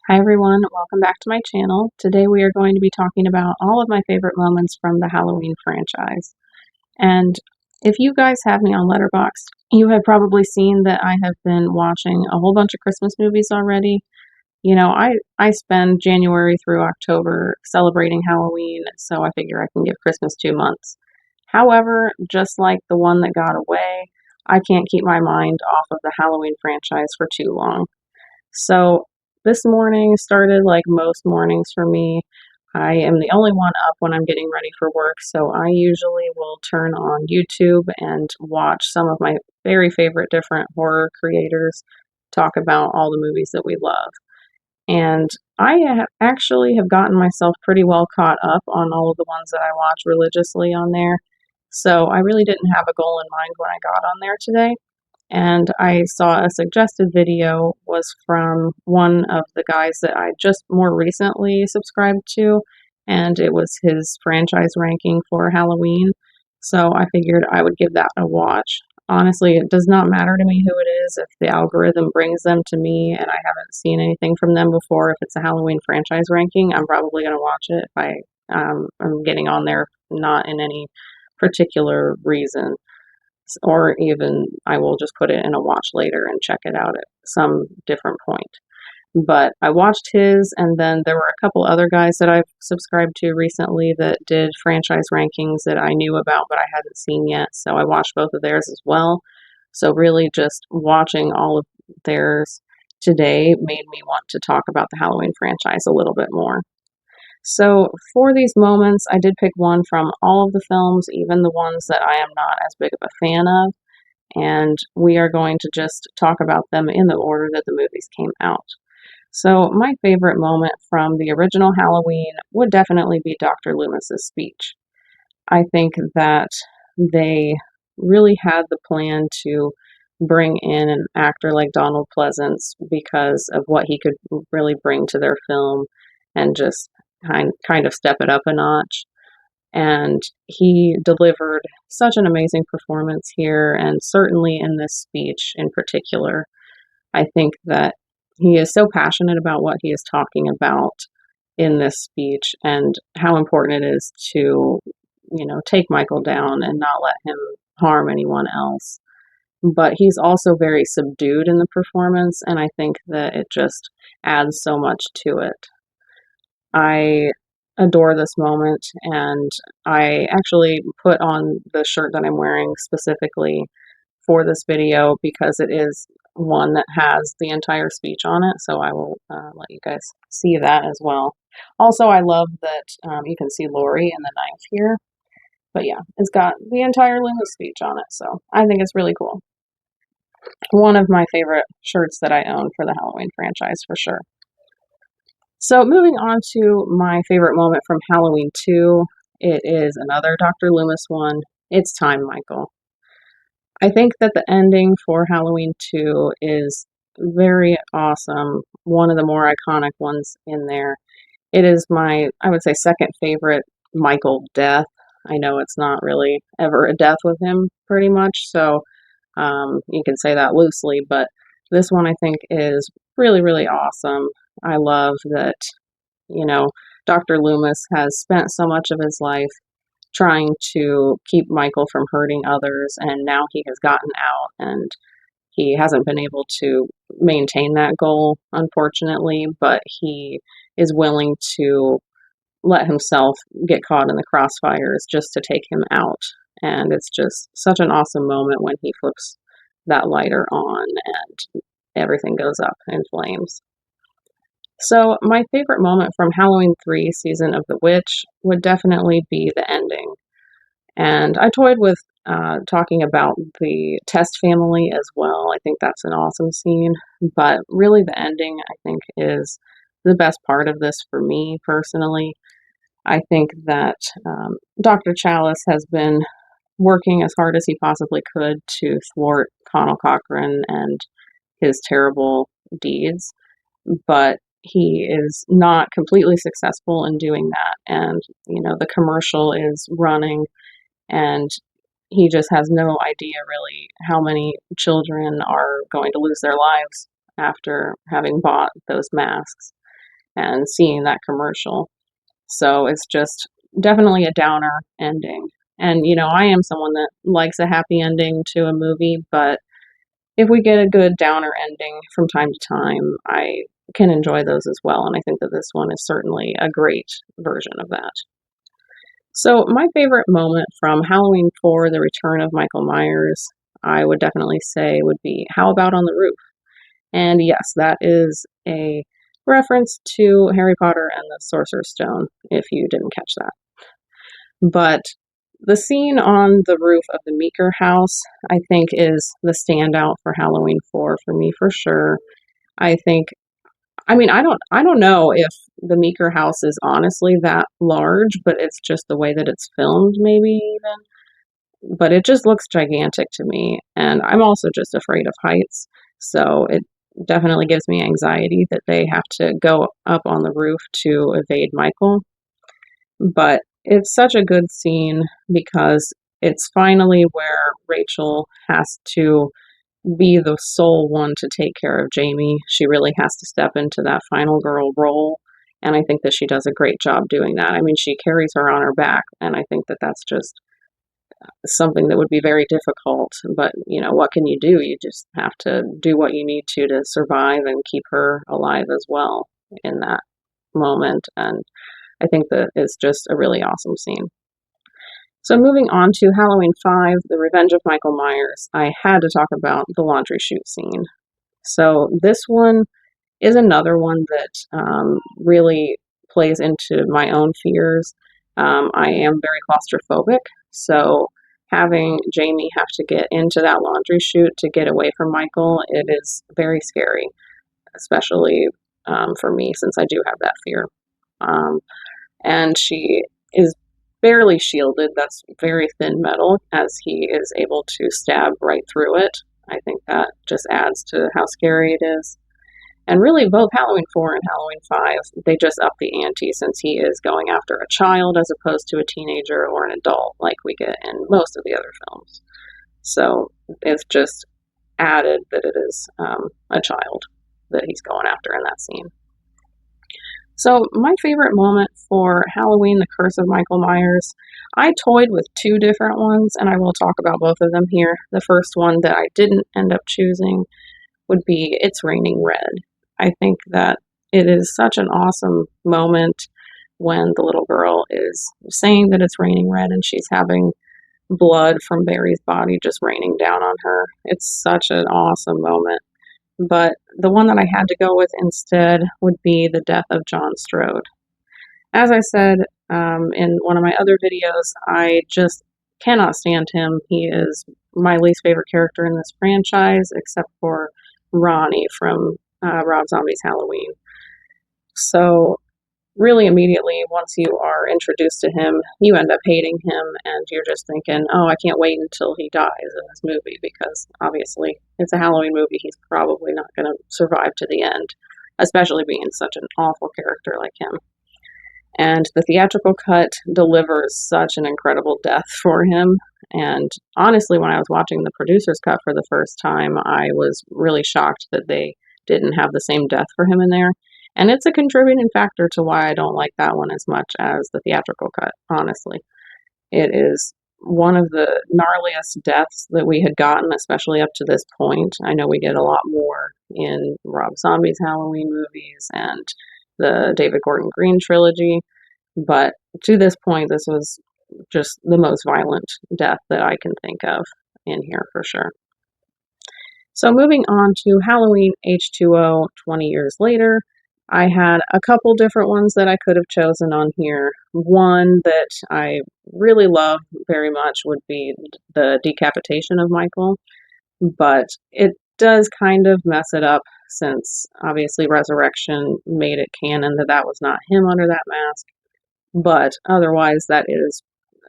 Hi everyone, welcome back to my channel. Today we are going to be talking about all of my favorite moments from the Halloween franchise. And if you guys have me on Letterboxd, you have probably seen that I have been watching a whole bunch of Christmas movies already. I spend January through October celebrating Halloween, so I figure I can give Christmas 2 months. However, just like the one that got away, I can't keep my mind off of the Halloween franchise for too long. So this morning started like most mornings for me. I am the only one up when I'm getting ready for work, so I usually will turn on YouTube and watch some of my very favorite different horror creators talk about all the movies that we love. And actually have gotten myself pretty well caught up on all of the ones that I watch religiously on there. So I really didn't have a goal in mind when I got on there today, and I saw a suggested video was from one of the guys that I just more recently subscribed to, and it was his franchise ranking for Halloween. So I figured I would give that a watch. Honestly, it does not matter to me who it is if the algorithm brings them to me and I haven't seen anything from them before. If it's a Halloween franchise ranking, I'm probably going to watch it if I'm getting on there not in any particular reason, or even I will just put it in a watch later and check it out at some different point. But I watched his, and then there were a couple other guys that I've subscribed to recently that did franchise rankings that I knew about but I hadn't seen yet. So I watched both of theirs as well. So really just watching all of theirs today made me want to talk about the Halloween franchise a little bit more. So for these moments, I did pick one from all of the films, even the ones that I am not as big of a fan of, and we are going to just talk about them in the order that the movies came out. So my favorite moment from the original Halloween would definitely be Dr. Loomis's speech. I think that they really had the plan to bring in an actor like Donald Pleasance because of what he could really bring to their film and just kind of step it up a notch. And he delivered such an amazing performance here, and certainly in this speech in particular. I think that he is so passionate about what he is talking about in this speech and how important it is to, take Michael down and not let him harm anyone else. But he's also very subdued in the performance, and I think that it just adds so much to it. I adore this moment, and I actually put on the shirt that I'm wearing specifically for this video because it is one that has the entire speech on it, so I will let you guys see that as well. Also, I love that you can see Laurie and the knife here, but yeah, it's got the entire Loomis speech on it, so I think it's really cool. One of my favorite shirts that I own for the Halloween franchise for sure. So moving on to my favorite moment from Halloween 2, it is another Dr. Loomis one. It's Time, Michael. I think that the ending for Halloween 2 is very awesome. One of the more iconic ones in there. It is my, I would say, second favorite Michael death. I know it's not really ever a death with him, pretty much, so you can say that loosely, but this one I think is really, really awesome. I love that, you know, Dr. Loomis has spent so much of his life trying to keep Michael from hurting others, and now he has gotten out and he hasn't been able to maintain that goal, unfortunately, but he is willing to let himself get caught in the crossfires just to take him out. And it's just such an awesome moment when he flips that lighter on and everything goes up in flames. So, my favorite moment from Halloween 3 Season of the Witch would definitely be the ending. And I toyed with talking about the Test family as well. I think that's an awesome scene. But really, the ending, I think, is the best part of this for me personally. I think that Dr. Chalice has been working as hard as he possibly could to thwart Connell Cochran and his terrible deeds, but he is not completely successful in doing that. And, the commercial is running, and he just has no idea really how many children are going to lose their lives after having bought those masks. and seeing that commercial. So it's just definitely a downer ending. And, I am someone that likes a happy ending to a movie, but if we get a good downer ending from time to time, I can enjoy those as well. And I think that this one is certainly a great version of that. So, my favorite moment from Halloween 4, The Return of Michael Myers, I would definitely say would be How About on the Roof? And yes, that is a reference to Harry Potter and the Sorcerer's Stone, if you didn't catch that. But the scene on the roof of the Meeker house, I think, is the standout for Halloween 4 for me for sure. I think, I don't know if the Meeker house is honestly that large, but it's just the way that it's filmed, maybe even. But it just looks gigantic to me, and I'm also just afraid of heights, so it definitely gives me anxiety that they have to go up on the roof to evade Michael. But it's such a good scene because it's finally where Rachel has to be the sole one to take care of Jamie. She really has to step into that final girl role, and I think that she does a great job doing that. I mean, she carries her on her back, and I think that that's just something that would be very difficult. But, what can you do? You just have to do what you need to survive and keep her alive as well in that moment. And I think that it's just a really awesome scene. So moving on to Halloween 5, The Revenge of Michael Myers, I had to talk about the laundry chute scene. So this one is another one that really plays into my own fears. I am very claustrophobic, so having Jamie have to get into that laundry chute to get away from Michael, it is very scary, especially for me since I do have that fear. Um, and she is barely shielded. That's very thin metal as he is able to stab right through it. I think that just adds to how scary it is. And really, both Halloween 4 and Halloween 5, they just up the ante since he is going after a child as opposed to a teenager or an adult like we get in most of the other films. So it's just added that it is a child that he's going after in that scene. So, my favorite moment for Halloween, The Curse of Michael Myers, I toyed with two different ones, and I will talk about both of them here. The first one that I didn't end up choosing would be It's Raining Red. I think that it is such an awesome moment when the little girl is saying that it's raining red and she's having blood from Barry's body just raining down on her. It's such an awesome moment. But the one that I had to go with instead would be the death of John Strode. As I said in one of my other videos, I just cannot stand him. He is my least favorite character in this franchise, except for Ronnie from Rob Zombie's Halloween. So, really, immediately, once you are introduced to him, you end up hating him, and you're just thinking, oh, I can't wait until he dies in this movie because obviously it's a Halloween movie. He's probably not going to survive to the end, especially being such an awful character like him. And the theatrical cut delivers such an incredible death for him. And honestly, when I was watching the producer's cut for the first time, I was really shocked that they didn't have the same death for him in there. And it's a contributing factor to why I don't like that one as much as the theatrical cut, honestly. It is one of the gnarliest deaths that we had gotten, especially up to this point. I know we get a lot more in Rob Zombie's Halloween movies and the David Gordon Green trilogy, but to this point, this was just the most violent death that I can think of in here for sure. So moving on to Halloween H2O 20 years later, I had a couple different ones that I could have chosen on here. One that I really love very much would be the decapitation of Michael, but it does kind of mess it up since obviously Resurrection made it canon that that was not him under that mask. But otherwise, that is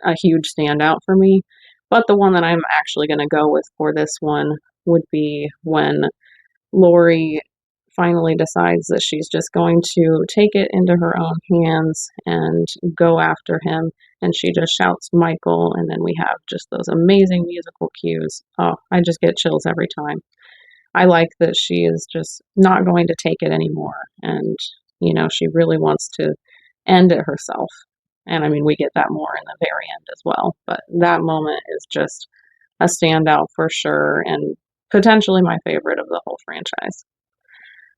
a huge standout for me. But the one that I'm actually going to go with for this one would be when Laurie finally decides that she's just going to take it into her own hands and go after him. And she just shouts Michael, and then we have just those amazing musical cues. Oh, I just get chills every time. I like that she is just not going to take it anymore. And She really wants to end it herself. And I mean, we get that more in the very end as well. But that moment is just a standout for sure and potentially my favorite of the whole franchise.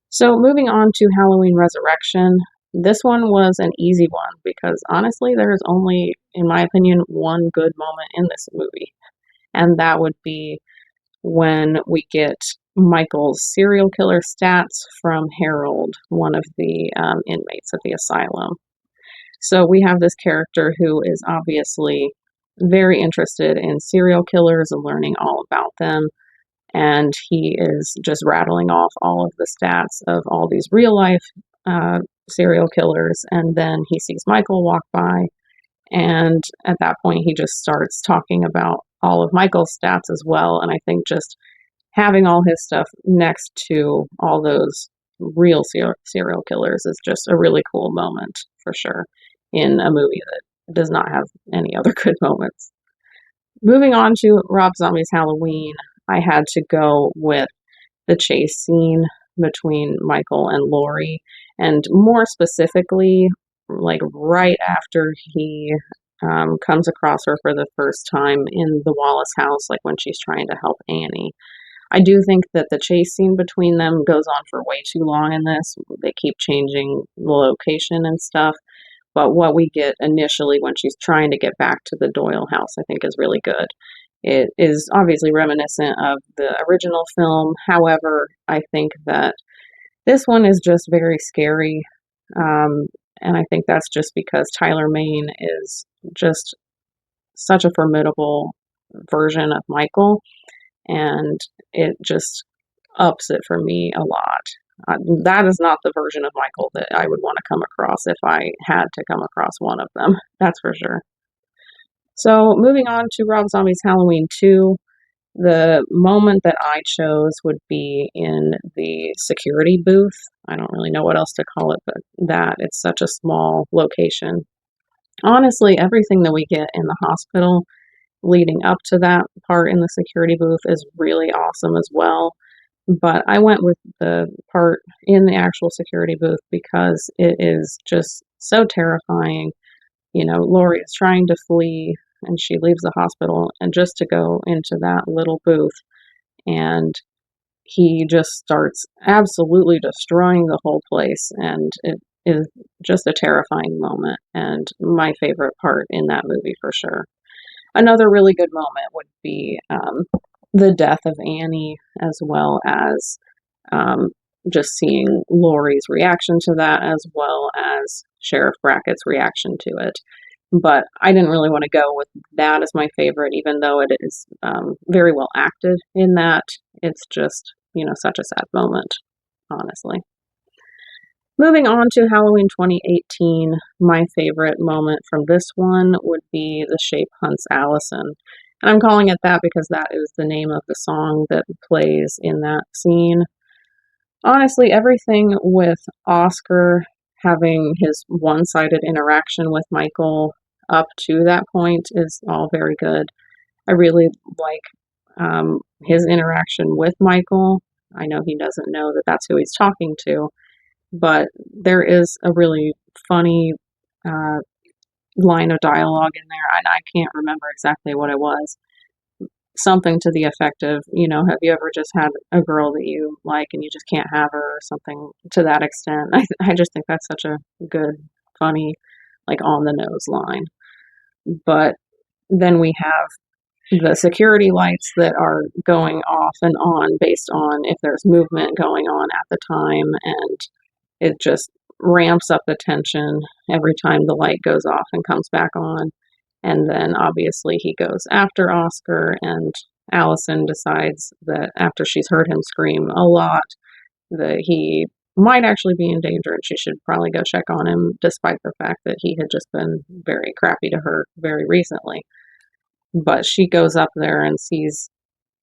So, moving on to Halloween Resurrection, this one was an easy one because honestly, there's only, in my opinion, one good moment in this movie, and that would be when we get Michael's serial killer stats from Harold, one of the inmates at the asylum. So, we have this character who is obviously very interested in serial killers and learning all about them, and he is just rattling off all of the stats of all these real life uh, serial killers. And then he sees Michael walk by, and at that point, he just starts talking about all of Michael's stats as well. And I think just having all his stuff next to all those real serial killers is just a really cool moment for sure in a movie that does not have any other good moments. Moving on to Rob Zombie's Halloween, I had to go with the chase scene between Michael and Laurie, and more specifically, like right after he comes across her for the first time in the Wallace house, like when she's trying to help Annie. I do think that the chase scene between them goes on for way too long in this. They keep changing the location and stuff. But what we get initially when she's trying to get back to the Doyle house, I think, is really good. It is obviously reminiscent of the original film. However, I think that this one is just very scary. Um, and I think that's just because Tyler Mane is just such a formidable version of Michael. And it just ups it for me a lot. That is not the version of Michael that I would want to come across if I had to come across one of them. That's for sure. So, moving on to Rob Zombie's Halloween 2, the moment that I chose would be in the security booth. I don't really know what else to call it, but that it's such a small location. Honestly, everything that we get in the hospital leading up to that part in the security booth is really awesome as well. But I went with the part in the actual security booth because it is just so terrifying. Laurie is trying to flee and she leaves the hospital, and just to go into that little booth, and he just starts absolutely destroying the whole place. And it is just a terrifying moment and my favorite part in that movie for sure. Another really good moment would be the death of Annie, as well as um, just seeing Laurie's reaction to that, as well as Sheriff Brackett's reaction to it. But I didn't really want to go with that as my favorite, even though it is very well acted in that. It's just, such a sad moment, honestly. Moving on to Halloween 2018, my favorite moment from this one would be The Shape Hunts Allison. And I'm calling it that because that is the name of the song that plays in that scene. Honestly, everything with Oscar having his one sided interaction with Michael up to that point is all very good. I really like his interaction with Michael. I know he doesn't know that that's who he's talking to, but there is a really funny uh, line of dialogue in there, and I can't remember exactly what it was. Something to the effect of, have you ever just had a girl that you like and you just can't have her, or something to that extent. I just think that's such a good, funny, like on the nose line. But then we have the security lights that are going off and on based on if there's movement going on at the time, and it just ramps up the tension every time the light goes off and comes back on. And then obviously he goes after Oscar, and Allison decides that after she's heard him scream a lot, that he might actually be in danger and she should probably go check on him, despite the fact that he had just been very crappy to her very recently. But she goes up there and sees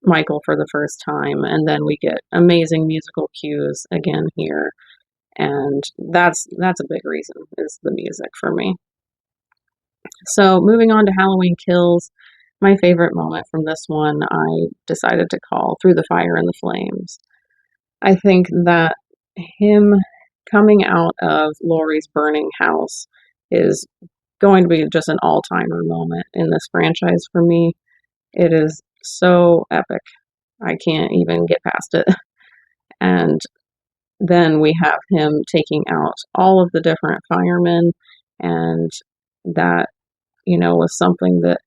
Michael for the first time, and then we get amazing musical cues again here, and that's a big reason is the music for me. So moving on to Halloween Kills, my favorite moment from this one I decided to call Through the Fire and the Flames. I think that him coming out of Laurie's burning house is going to be just an all-timer moment in this franchise for me. It is so epic. I can't even get past it. And then we have him taking out all of the different firemen, and that, was something that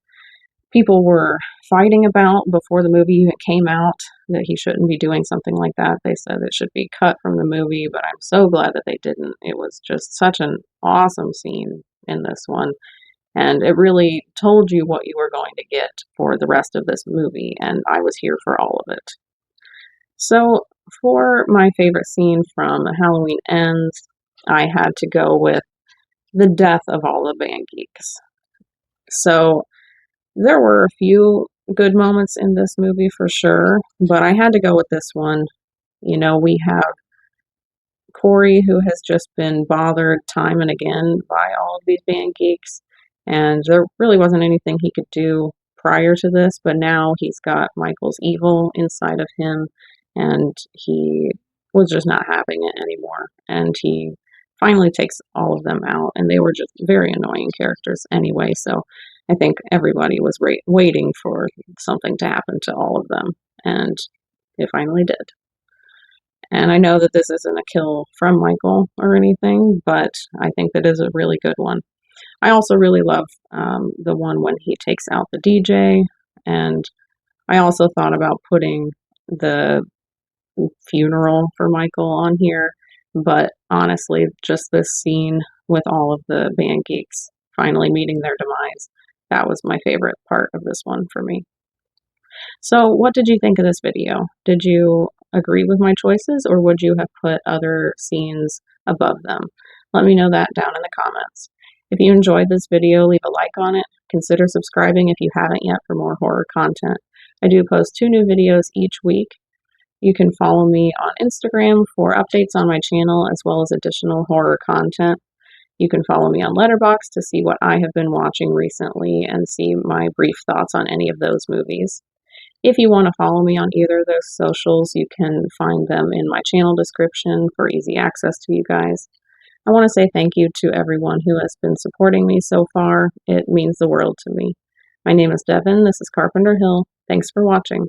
people were fighting about before the movie even came out, that he shouldn't be doing something like that. They said it should be cut from the movie, but I'm so glad that they didn't. It was just such an awesome scene in this one, and it really told you what you were going to get for the rest of this movie, and I was here for all of it. So, for my favorite scene from Halloween Ends, I had to go with the death of all the band geeks. So, there were a few good moments in this movie for sure, but I had to go with this one. We have Corey, who has just been bothered time and again by all of these band geeks, and there really wasn't anything he could do prior to this, but now he's got Michael's evil inside of him, and he was just not having it anymore. And he finally takes all of them out, and they were just very annoying characters anyway, so I think everybody was waiting for something to happen to all of them, and it finally did. And I know that this isn't a kill from Michael or anything, but I think that is a really good one. I also really love the one when he takes out the DJ, and I also thought about putting the funeral for Michael on here, but honestly, just this scene with all of the band geeks finally meeting their demise, that was my favorite part of this one for me. So, what did you think of this video? Did you agree with my choices, or would you have put other scenes above them? Let me know that down in the comments. If you enjoyed this video, leave a like on it. Consider subscribing if you haven't yet for more horror content. I do post 2 new videos each week. You can follow me on Instagram for updates on my channel as well as additional horror content. You can follow me on Letterboxd to see what I have been watching recently and see my brief thoughts on any of those movies. If you want to follow me on either of those socials, you can find them in my channel description for easy access to you guys. I want to say thank you to everyone who has been supporting me so far. It means the world to me. My name is Devin. This is Carpenter Hill. Thanks for watching.